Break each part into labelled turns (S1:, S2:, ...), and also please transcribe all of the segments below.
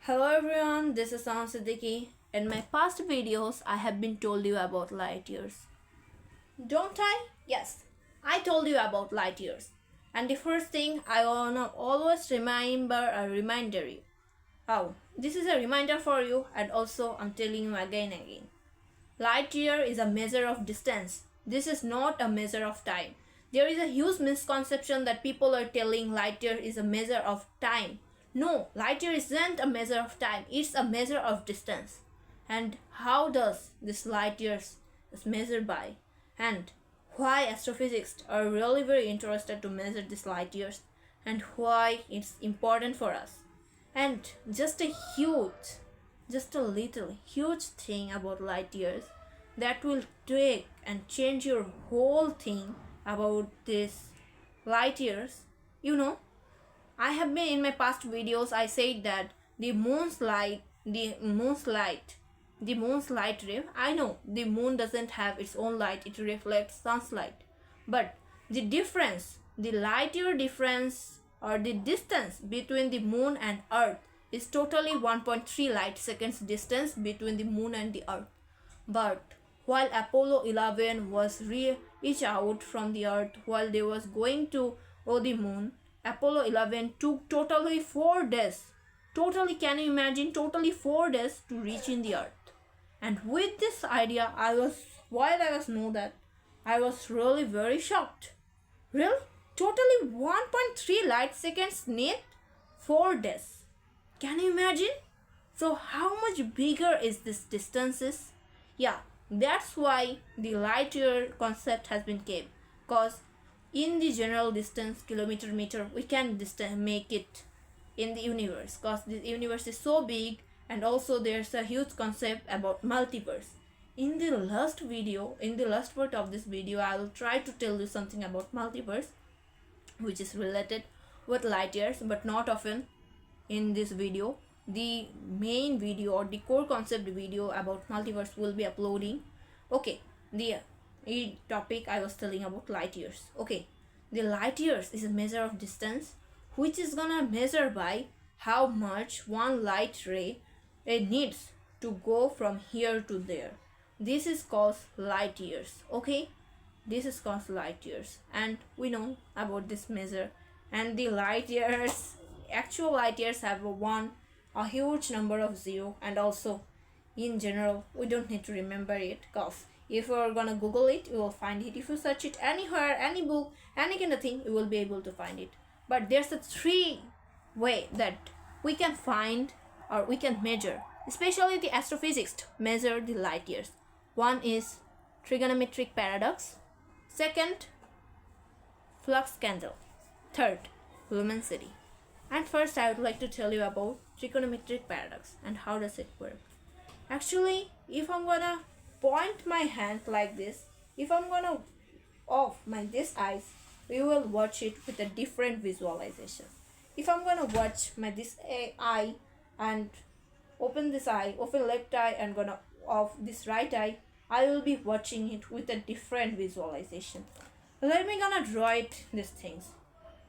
S1: Hello everyone, this is Samama Siddique. In my past videos, I have been told you about light years. Don't I? Yes, I told you about light years. And the first thing I wanna always remember a reminder you. Oh, this is a reminder for you, and also I'm telling you again and again. Light year is a measure of distance. This is not a measure of time. There is a huge misconception that people are telling light year is a measure of time. No, light year isn't a measure of time. It's a measure of distance. And how does this light years is measured by? And why astrophysicists are really very interested to measure this light years and why it's important for us. And just a little huge thing about light years that will take and change your whole thing about this light years. I have been in my past videos, I said that the moon's light ray. I know the moon doesn't have its own light, it reflects sun's light. But the difference, the light year difference or the distance between the moon and earth is totally 1.3 light seconds distance between the moon and the earth. But while Apollo 11 was reached out from the earth while they was going to the moon, Apollo 11 took totally 4 days. Totally, can you imagine? Totally 4 days to reach in the earth. And with this idea, I was really very shocked. Really? Totally 1.3 light seconds need 4 days. Can you imagine? So how much bigger is this distances? Yeah, that's why the light year concept has been kept. Because in the general distance, kilometer, meter, we can make it in the universe. Because the universe is so big, and also there's a huge concept about multiverse. In the last part of this video, I will try to tell you something about multiverse, which is related with light years, but not often in this video. The main video or the core concept video about multiverse will be uploading. Okay, the topic I was telling about light years. Okay, the light years is a measure of distance, which is gonna measure by how much one light ray needs to go from here to there. This is called light years. Okay, this is called light years, and we know about this measure. And the light years, actual light years have a huge number of zero, and also in general we don't need to remember it, because if you're gonna google it, you will find it. If you search it anywhere, any book, any kind of thing, you will be able to find it. But there's a 3 way that we can find or we can measure, especially the astrophysicists measure the light years. One is trigonometric paradox, second flux candle, third luminosity. And first I would like to tell you about trigonometric paradox and how does it work. Actually, if I'm gonna point my hand like this, if I'm gonna off this eyes, we will watch it with a different visualization. If I'm gonna watch this eye and open this eye, open left eye, and gonna off this right eye, I will be watching it with a different visualization. Let me gonna draw it these things.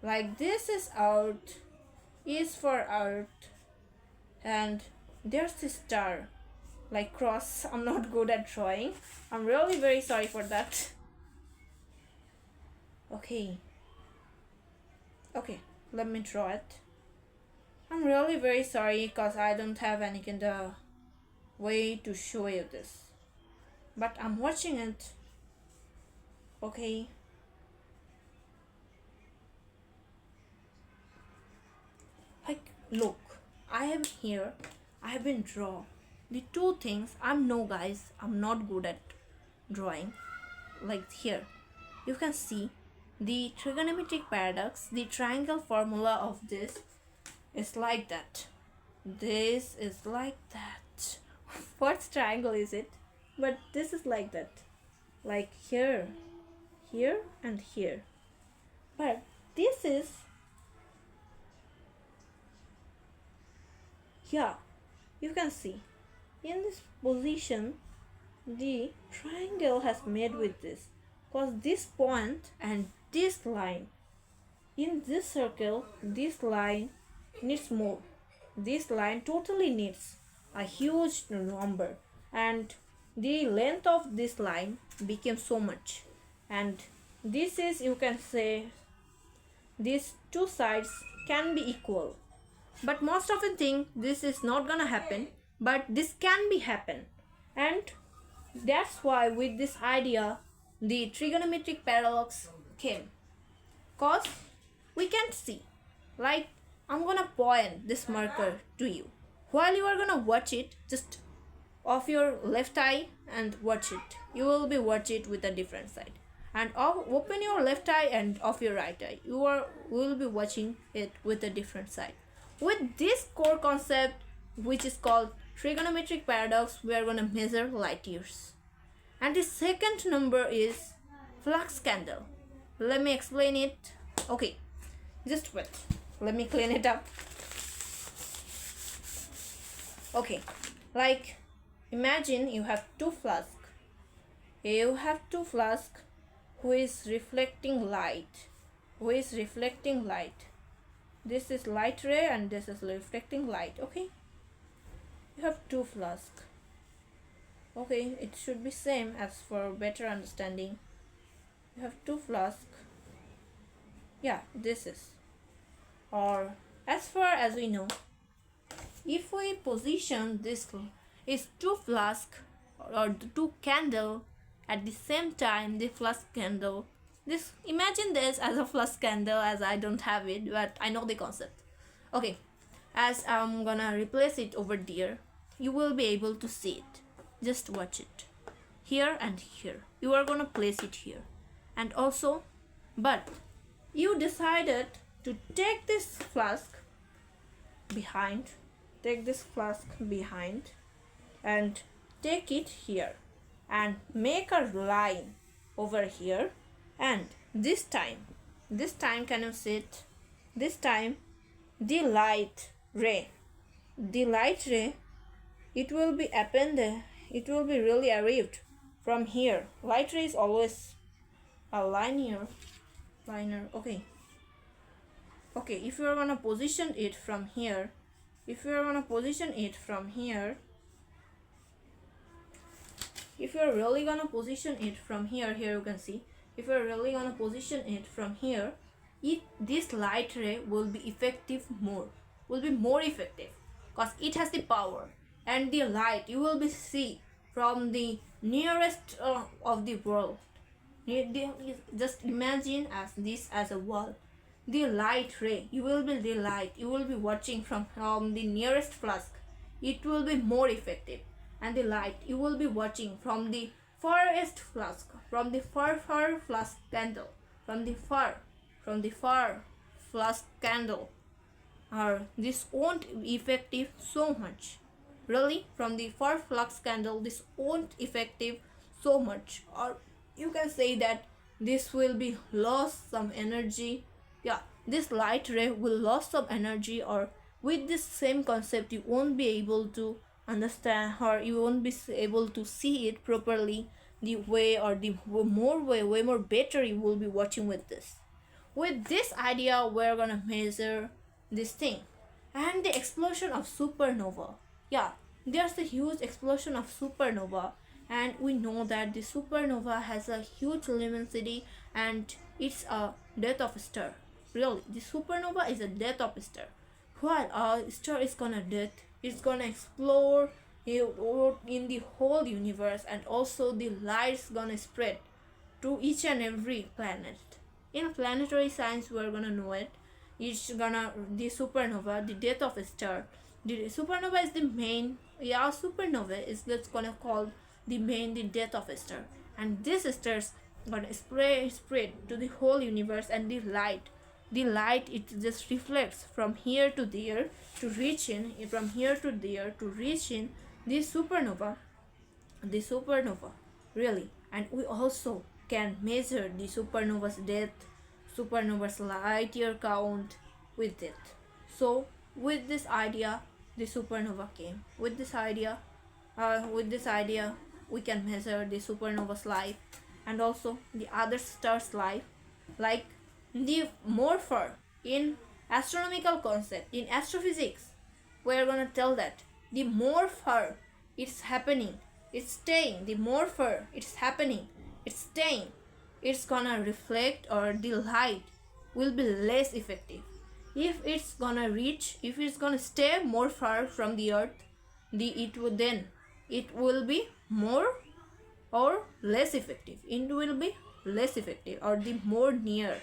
S1: Like this is earth, is for earth, and there's the star like cross. I'm not good at drawing, I'm really very sorry for that. Okay, let me draw it. I'm really very sorry because I don't have any kind of way to show you this, but I'm watching it. Okay, like look, I have been draw the 2 things. I'm not good at drawing. Like here you can see the trigonometric paradox. The triangle formula of this is like that. This is like that. What triangle is it? But this is like that, like here, and here. But this is, yeah, you can see in this position the triangle has made with this, because this point and this line in this circle, this line needs more. this line totally needs a huge number, and the length of this line became so much, and this is, you can say, these two sides can be equal. But most of the thing this is not gonna happen, but this can be happen. And that's why with this idea the trigonometric paradox came. Cause we can see, like, I'm gonna point this marker to you. While you are gonna watch it, just off your left eye and watch it. You will be watch it with a different side. And open your left eye and off your right eye. Will be watching it with a different side. With this core concept, which is called trigonometric paradox, we are gonna measure light years. And the second number is flux candle. Let me explain it. Okay, just wait. Let me clean it up. Okay, like, imagine you have two flasks. You have two flasks who is reflecting light. This is light ray and this is reflecting light. Okay, you have two flasks. Okay, it should be same as for better understanding. You have two flasks. Yeah, this is, or as far as we know, if we position this is two flask or two candle at the same time, the flask candle, this, imagine this as a flask candle, as I don't have it, but I know the concept. Okay, as I'm gonna replace it over there, you will be able to see it. Just watch it here and here. You are gonna place it here, and also, but you decided to take this flask behind, and take it here and make a line over here. And this time can you see it? This time the light ray, it will be appended, it will be really arrived from here. Light ray is always a liner. Okay, if you are gonna position it from here, if you are really gonna position it from here, here you can see, if you are really gonna position it from here, this light ray will be more effective, because it has the power. And the light you will be see from the nearest of the world. Just imagine as a wall. The light ray, you will be watching from the nearest flask. It will be more effective. And the light you will be watching from the farthest flask, from the far flask candle, from the far flask candle, or this won't effective so much. Really, from the far flux candle, this won't effective so much, or you can say that this will be lost some energy. Yeah, this light ray will lost some energy, or with this same concept you won't be able to understand, or you won't be able to see it properly, the way, or the way more better you will be watching with this. With this idea, we're gonna measure this thing. And the explosion of supernova. Yeah, there's a huge explosion of supernova, and we know that the supernova has a huge luminosity, and it's a death of a star. Really, the supernova is a death of a star. While a star is gonna death, it's gonna explode in the whole universe, and also the light's gonna spread to each and every planet. In planetary science, we're gonna know it. The supernova, the death of a star. The supernova is the main, supernova is, let's gonna call the death of a star. And this stars gonna spread to the whole universe, and the light, it just reflects from here to there to reach in, from here to there to reach in the supernova, really. And we also can measure the supernova's death, supernova's light year count with it. So with this idea, the supernova came. With this idea, we can measure the supernova's life, and also the other stars' life, like the morpher in astronomical concept, in astrophysics. we're gonna tell that the more far it's happening, it's staying, the more far it's happening, it's staying, it's gonna reflect, or the light will be less effective. If it's gonna stay more far from the earth, it will be more or less effective. It will be less effective, or the more near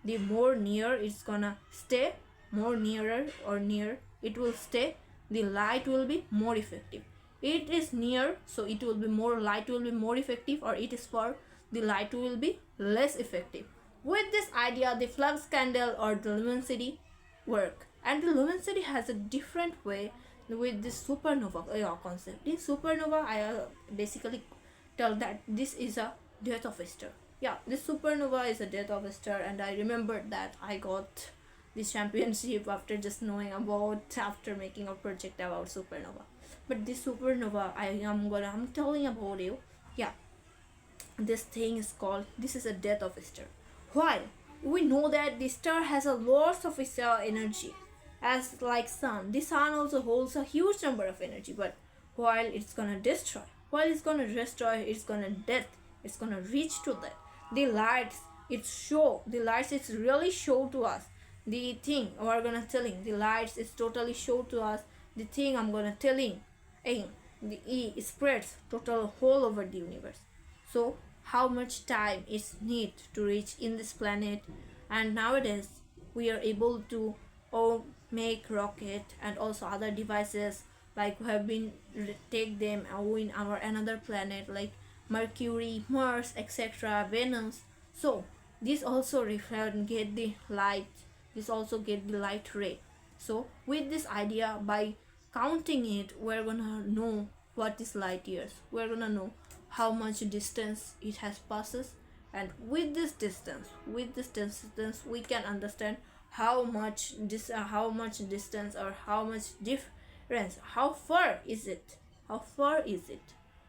S1: it's gonna stay, more nearer or near it will stay, the light will be more effective. It is near, so it will be more, light will be more effective, or it is far, the light will be less effective. With this idea, the flux candle or the luminosity work, and the luminosity has a different way with this supernova concept. In supernova, I basically tell that this is a death of a star. Yeah, this supernova is a death of a star, and I remembered that I got this championship after just knowing about, after making a project about supernova. But this supernova I'm telling about you. Yeah, this thing is called, this is a death of a star. While we know that the star has a lots of energy, as like sun, the sun also holds a huge number of energy, but while it's gonna destroy, it's gonna death, it's gonna reach to that. The lights it's really show to us the thing we're gonna telling, the lights is totally show to us the thing I'm gonna telling, and the it spreads total whole over the universe. So how much time is need to reach in this planet, and nowadays we are able to make rocket and also other devices, like we have been take them in our another planet like Mercury, Mars, etc., Venus. So this also reflect get the light, this also get the light ray. So with this idea, by counting it, we're gonna know what is light years, we're gonna know how much distance it has passes, and with this distance we can understand how much distance, or how much difference, how far is it,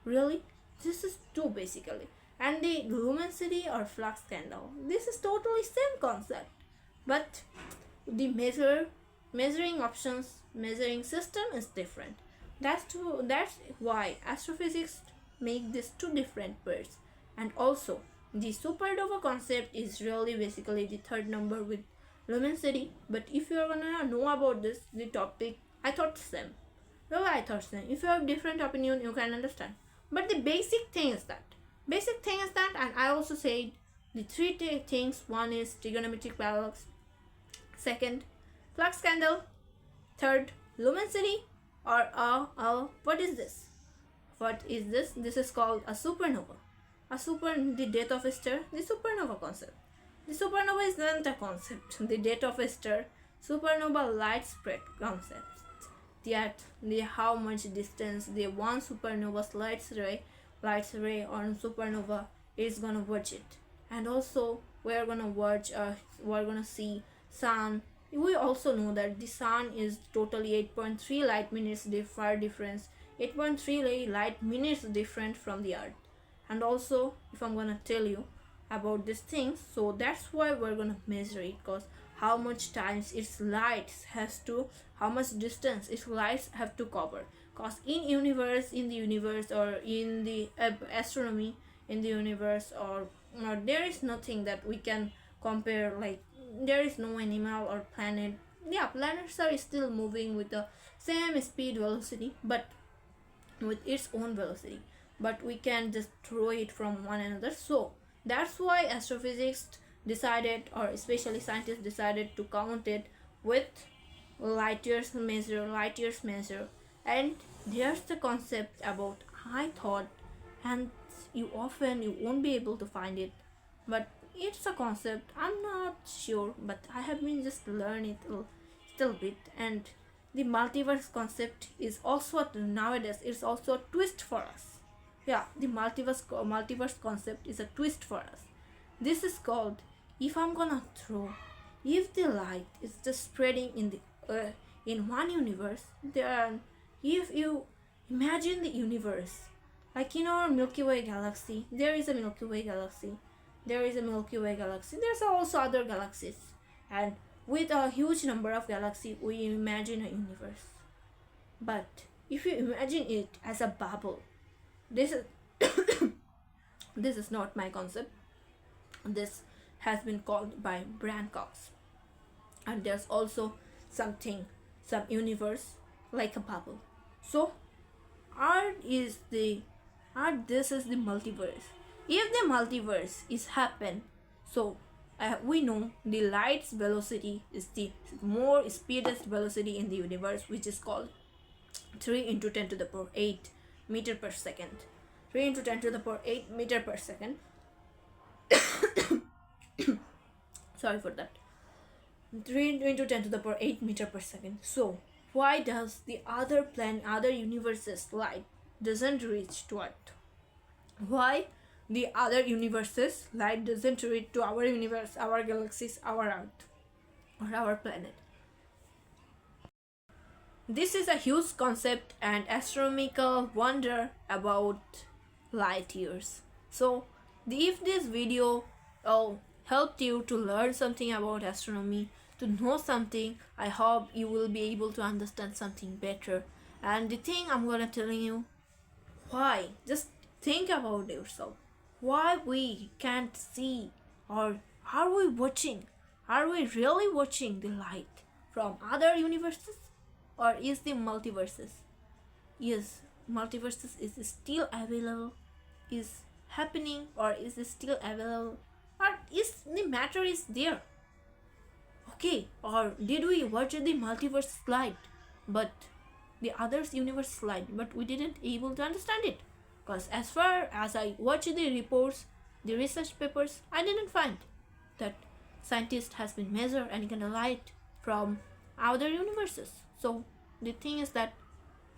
S1: really. This is two basically. And the luminosity or flux candle, this is totally same concept, but the measuring options, measuring system is different. That's why astrophysics make these two different pairs. And also the supernova concept is really basically the third number with luminosity. But if you're gonna know about this, the topic, I thought same. Well, I thought same. If you have different opinion, you can understand. But the basic thing is that, and I also said the three things. One is trigonometric parallax, second flux candle, third luminosity, or what is this? This is called a supernova. The death of a star, the supernova concept. The supernova is not a concept. The death of a star, supernova light spread concept. How much distance the one supernova's light ray on supernova is gonna watch it. And also we're gonna see sun. We also know that the sun is totally 8.3 light minutes far difference, 8.3 light minutes different from the earth. And also, if I'm gonna tell you about these things, so that's why we're gonna measure it, because how much times its lights has to, how much distance its lights have to cover. Because in the universe, or in the astronomy in the universe, or there is nothing that we can compare, like there is no animal or planet. Yeah, planets are still moving with the same speed velocity, but with its own velocity, but we can just throw it from one another. So that's why astrophysics decided, or especially scientists decided, to count it with light years measure. And there's the concept about, I thought, and you won't be able to find it, but it's a concept, I'm not sure, but I have been just learn it a little bit. And the multiverse concept is also nowadays, it's also a twist for us. Yeah, the multiverse concept is a twist for us. This is called, if the light is just spreading in one universe, if you imagine the universe, like in our Milky Way galaxy, there is a Milky Way galaxy, there's also other galaxies, and with a huge number of galaxies, we imagine a universe. But if you imagine it as a bubble, this is this is not my concept. This has been called by Brian Cox. And there's also something, some universe like a bubble. So art is the art this is the multiverse. If the multiverse is happen, so we know the light's velocity is the more speedest velocity in the universe, which is called 3 into 10 to the power 8 meter per second. 3 into 10 to the power 8 meter per second. Sorry for that. 3 into 10 to the power 8 meter per second. So why does the other other universes light doesn't reach to Earth? Why the other universes light doesn't reach to our universe, our galaxies, our Earth, or our planet? This is a huge concept and astronomical wonder about light years. So if this video helped you to learn something about astronomy, to know something, I hope you will be able to understand something better. And the thing I'm gonna tell you, why? Just think about yourself. Why we can't see, or are we watching? Are we really watching the light from other universes, or is the multiverses? Yes, multiverses is still available, is happening, or is it still available, or is the matter is there? Okay, or did we watch the multiverse slide, but the others universe slide, but we didn't able to understand it? Because as far as I watched the reports, the research papers, I didn't find that scientist has been measured any kind of light from other universes. So the thing is that,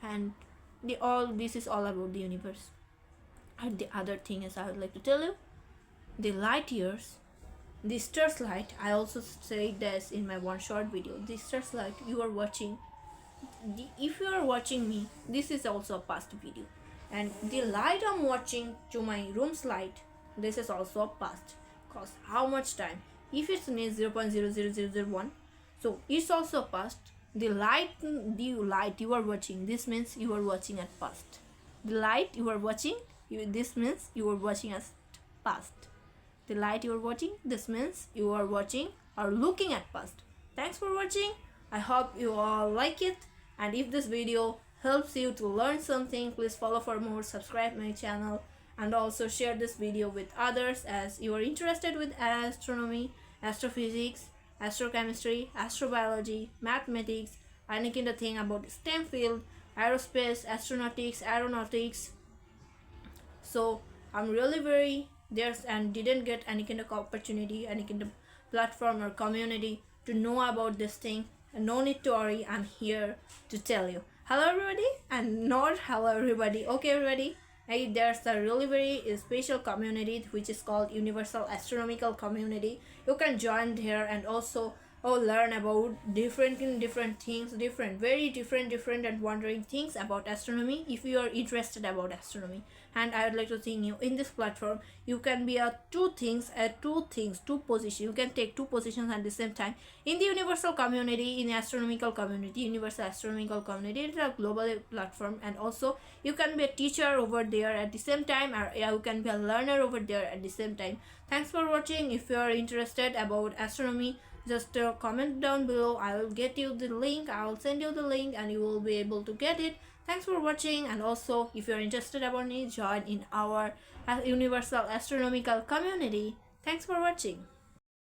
S1: and this is all about the universe. And the other thing is, I would like to tell you, the light years, the star's light, I also said this in my one short video, the star's light you are watching, if you are watching me, this is also a past video, and the light I'm watching to my room's light, this is also a past, cause how much time, if it's near 0.00001, so it's also past. The light you are watching, this means you are watching at past. The light you are watching, this means you are watching as past. The light you are watching, this means you are watching or looking at past. Thanks for watching. I hope you all like it, and if this video helps you to learn something, please follow for more, subscribe my channel, and also share this video with others as you are interested with astronomy, astrophysics, astrochemistry, astrobiology, mathematics, any kind of thing about STEM field, aerospace, aeronautics. So I'm really very there and didn't get any kind of opportunity, any kind of platform or community to know about this thing. And no need to worry, I'm here to tell you. Hello everybody, and not hello everybody. Okay everybody, there's a really very special community which is called Universal Astronomical Community. You can join there and also learn about different things, very different and wondering things about astronomy if you are interested about astronomy. And I would like to tell you, in this platform you can be two positions. You can take two positions at the same time in the universal community, in the astronomical community. Universal Astronomical Community is a global platform, and also you can be a teacher over there at the same time, or you can be a learner over there at the same time. Thanks for watching. If you are interested about astronomy, just comment down below. I will get you the link. I will send you the link and you will be able to get it. Thanks for watching, and also if you're interested about me, join in our Universal Astronomical Community. Thanks for watching.